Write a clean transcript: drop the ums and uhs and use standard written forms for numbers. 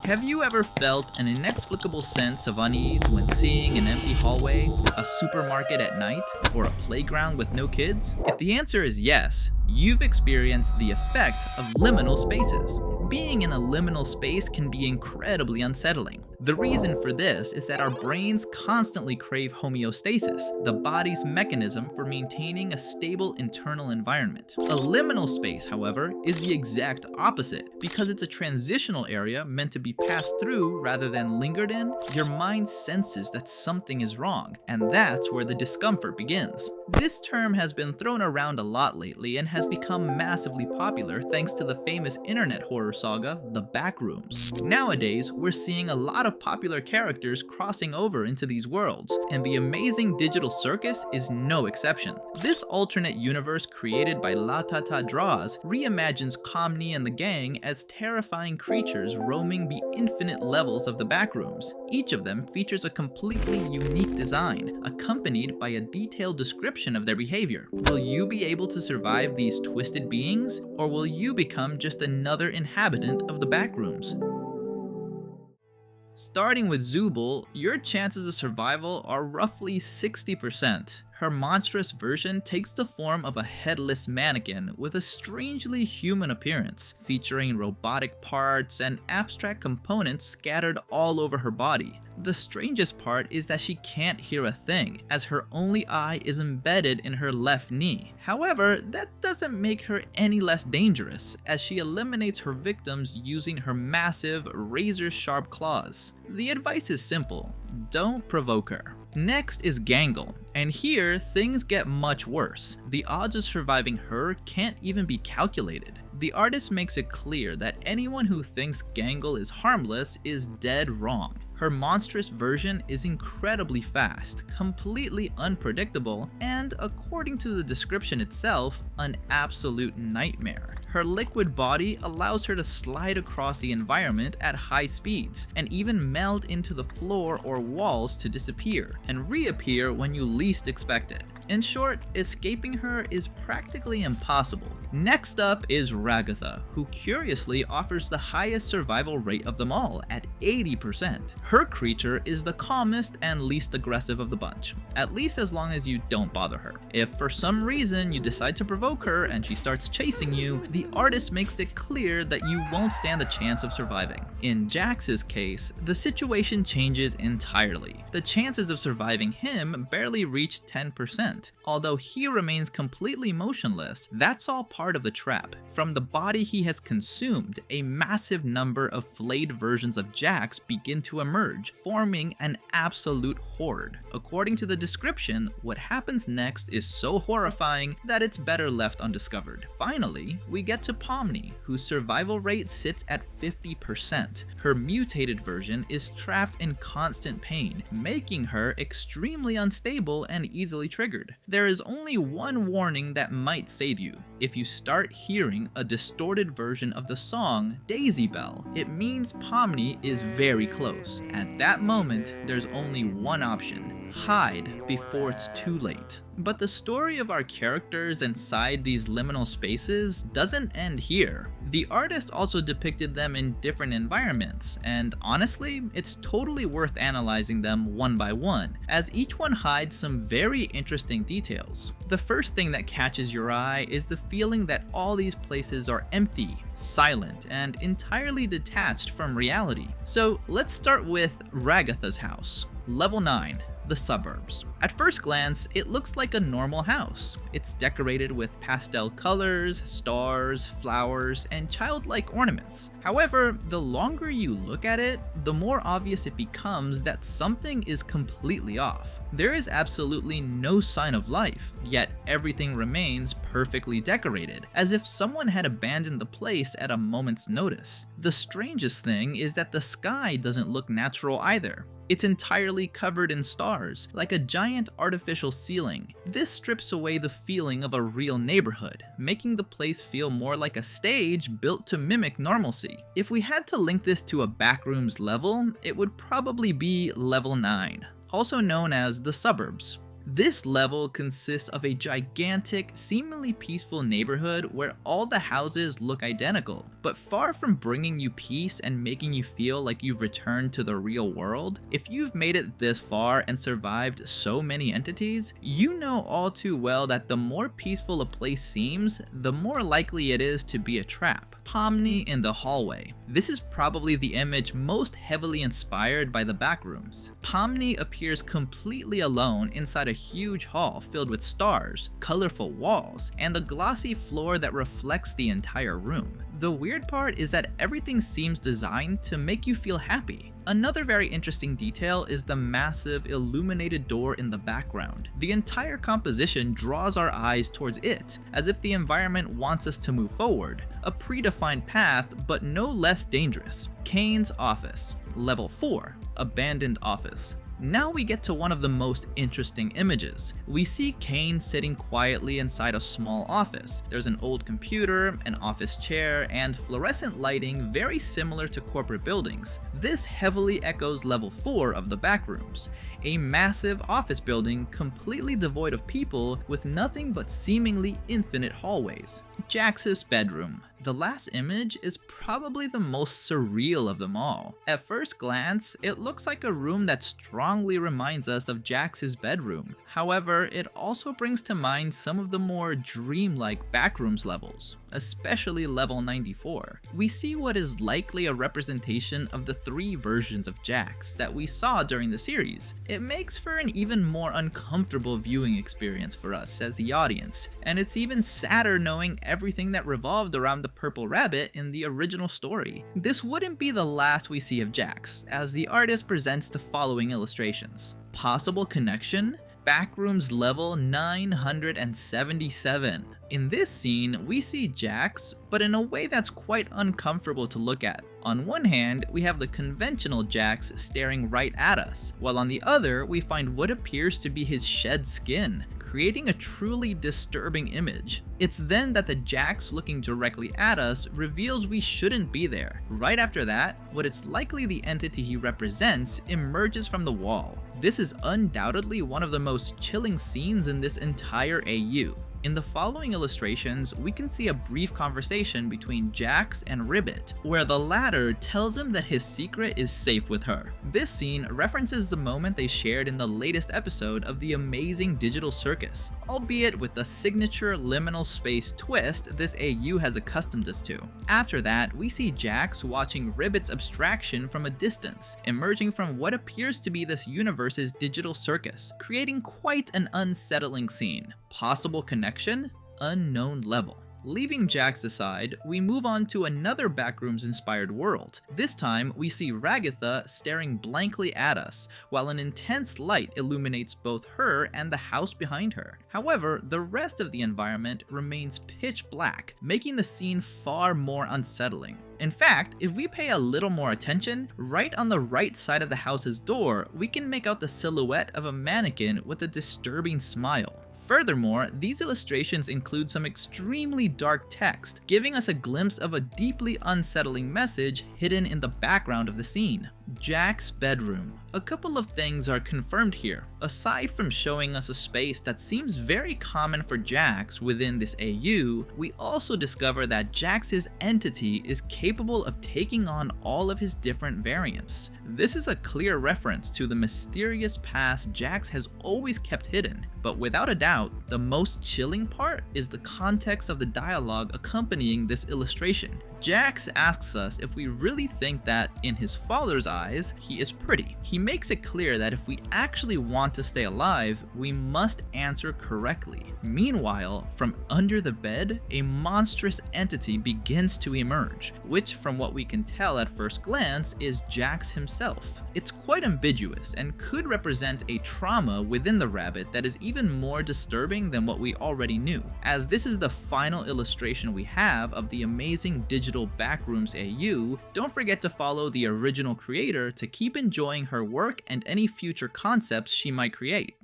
Have you ever felt an inexplicable sense of unease when seeing an empty hallway, a supermarket at night, or a playground with no kids? If the answer is yes, you've experienced the effect of liminal spaces. Being in a liminal space can be incredibly unsettling. The reason for this is that our brains constantly crave homeostasis, the body's mechanism for maintaining a stable internal environment. A liminal space, however, is the exact opposite. Because it's a transitional area meant to be passed through rather than lingered in, your mind senses that something is wrong, and that's where the discomfort begins. This term has been thrown around a lot lately and has become massively popular thanks to the famous internet horror saga, The Backrooms. Nowadays, we're seeing a lot of popular characters crossing over into these worlds, and the Amazing Digital Circus is no exception. This alternate universe created by Latataa Draws reimagines Pomni and the gang as terrifying creatures roaming the infinite levels of the backrooms. Each of them features a completely unique design, accompanied by a detailed description of their behavior. Will you be able to survive these twisted beings, or will you become just another inhabitant of the backrooms? Starting with Zooble, your chances of survival are roughly 60%. Her monstrous version takes the form of a headless mannequin with a strangely human appearance, featuring robotic parts and abstract components scattered all over her body. The strangest part is that she can't hear a thing, as her only eye is embedded in her left knee. However, that doesn't make her any less dangerous, as she eliminates her victims using her massive, razor-sharp claws. The advice is simple: don't provoke her. Next is Gangle, and here things get much worse. The odds of surviving her can't even be calculated. The artist makes it clear that anyone who thinks Gangle is harmless is dead wrong. Her monstrous version is incredibly fast, completely unpredictable, and according to the description itself, an absolute nightmare. Her liquid body allows her to slide across the environment at high speeds, and even meld into the floor or walls to disappear, and reappear when you least expect it. In short, escaping her is practically impossible. Next up is Ragatha, who curiously offers the highest survival rate of them all at 80%. Her creature is the calmest and least aggressive of the bunch, at least as long as you don't bother her. If for some reason you decide to provoke her and she starts chasing you, the artist makes it clear that you won't stand a chance of surviving. In Jax's case, the situation changes entirely. The chances of surviving him barely reach 10%. Although he remains completely motionless, that's all part of the trap. From the body he has consumed, a massive number of flayed versions of Jax begin to emerge, forming an absolute horde. According to the description, what happens next is so horrifying that it's better left undiscovered. Finally, we get to Pomni, whose survival rate sits at 50%. Her mutated version is trapped in constant pain, making her extremely unstable and easily triggered. There is only one warning that might save you. If you start hearing a distorted version of the song Daisy Bell, it means Pomni is very close. At that moment, there's only one option: hide before it's too late. But the story of our characters inside these liminal spaces doesn't end here. The artist also depicted them in different environments, and honestly, it's totally worth analyzing them one by one, as each one hides some very interesting details. The first thing that catches your eye is the feeling that all these places are empty, silent, and entirely detached from reality. So let's start with Ragatha's house. Level 9. The suburbs. At first glance, it looks like a normal house. It's decorated with pastel colors, stars, flowers, and childlike ornaments. However, the longer you look at it, the more obvious it becomes that something is completely off. There is absolutely no sign of life, yet everything remains perfectly decorated, as if someone had abandoned the place at a moment's notice. The strangest thing is that the sky doesn't look natural either. It's entirely covered in stars, like a giant artificial ceiling. This strips away the feeling of a real neighborhood, making the place feel more like a stage built to mimic normalcy. If we had to link this to a backrooms level, it would probably be level 9, also known as the suburbs. This level consists of a gigantic, seemingly peaceful neighborhood where all the houses look identical, but far from bringing you peace and making you feel like you've returned to the real world. If you've made it this far and survived so many entities, you know all too well that the more peaceful a place seems, the more likely it is to be a trap. Pomni in the hallway. This is probably the image most heavily inspired by the Backrooms. Pomni appears completely alone inside a huge hall filled with stars, colorful walls, and the glossy floor that reflects the entire room. The weird part is that everything seems designed to make you feel happy. Another very interesting detail is the massive illuminated door in the background. The entire composition draws our eyes towards it, as if the environment wants us to move forward. A predefined path, but no less dangerous. Kane's office. Level 4. Abandoned office. Now we get to one of the most interesting images. We see Kane sitting quietly inside a small office. There's an old computer, an office chair, and fluorescent lighting very similar to corporate buildings. This heavily echoes level 4 of the Backrooms, a massive office building completely devoid of people with nothing but seemingly infinite hallways. Jax's bedroom. The last image is probably the most surreal of them all. At first glance, it looks like a room that strongly reminds us of Jax's bedroom. However, it also brings to mind some of the more dreamlike Backrooms levels, especially level 94. We see what is likely a representation of the 3 versions of Jax that we saw during the series. It makes for an even more uncomfortable viewing experience for us as the audience, and it's even sadder knowing everything that revolved around the purple rabbit in the original story. This wouldn't be the last we see of Jax, as the artist presents the following illustrations. Possible connection? Backrooms level 977. In this scene, we see Jax, but in a way that's quite uncomfortable to look at. On one hand, we have the conventional Jax staring right at us, while on the other, we find what appears to be his shed skin, creating a truly disturbing image. It's then that the Jax looking directly at us reveals we shouldn't be there. Right after that, what is likely the entity he represents emerges from the wall. This is undoubtedly one of the most chilling scenes in this entire AU. In the following illustrations, we can see a brief conversation between Jax and Ribbit, where the latter tells him that his secret is safe with her. This scene references the moment they shared in the latest episode of the Amazing Digital Circus, albeit with the signature liminal space twist this AU has accustomed us to. After that, we see Jax watching Ribbit's abstraction from a distance, emerging from what appears to be this universe's digital circus, creating quite an unsettling scene. Possible connection? Unknown level. Leaving Jax aside, we move on to another Backrooms-inspired world. This time, we see Ragatha staring blankly at us, while an intense light illuminates both her and the house behind her. However, the rest of the environment remains pitch black, making the scene far more unsettling. In fact, if we pay a little more attention, right on the right side of the house's door, we can make out the silhouette of a mannequin with a disturbing smile. Furthermore, these illustrations include some extremely dark text, giving us a glimpse of a deeply unsettling message hidden in the background of the scene. Jax's bedroom. A couple of things are confirmed here. Aside from showing us a space that seems very common for Jax within this AU, we also discover that Jax's entity is capable of taking on all of his different variants. This is a clear reference to the mysterious past Jax has always kept hidden, but without a doubt, the most chilling part is the context of the dialogue accompanying this illustration. Jax asks us if we really think that, in his father's eyes, he is pretty. He makes it clear that if we actually want to stay alive, we must answer correctly. Meanwhile, from under the bed, a monstrous entity begins to emerge, which from what we can tell at first glance is Jax himself. It's quite ambiguous and could represent a trauma within the rabbit that is even more disturbing than what we already knew, as this is the final illustration we have of the Amazing Digital Backrooms AU. Don't forget to follow the original creator to keep enjoying her work and any future concepts she might create.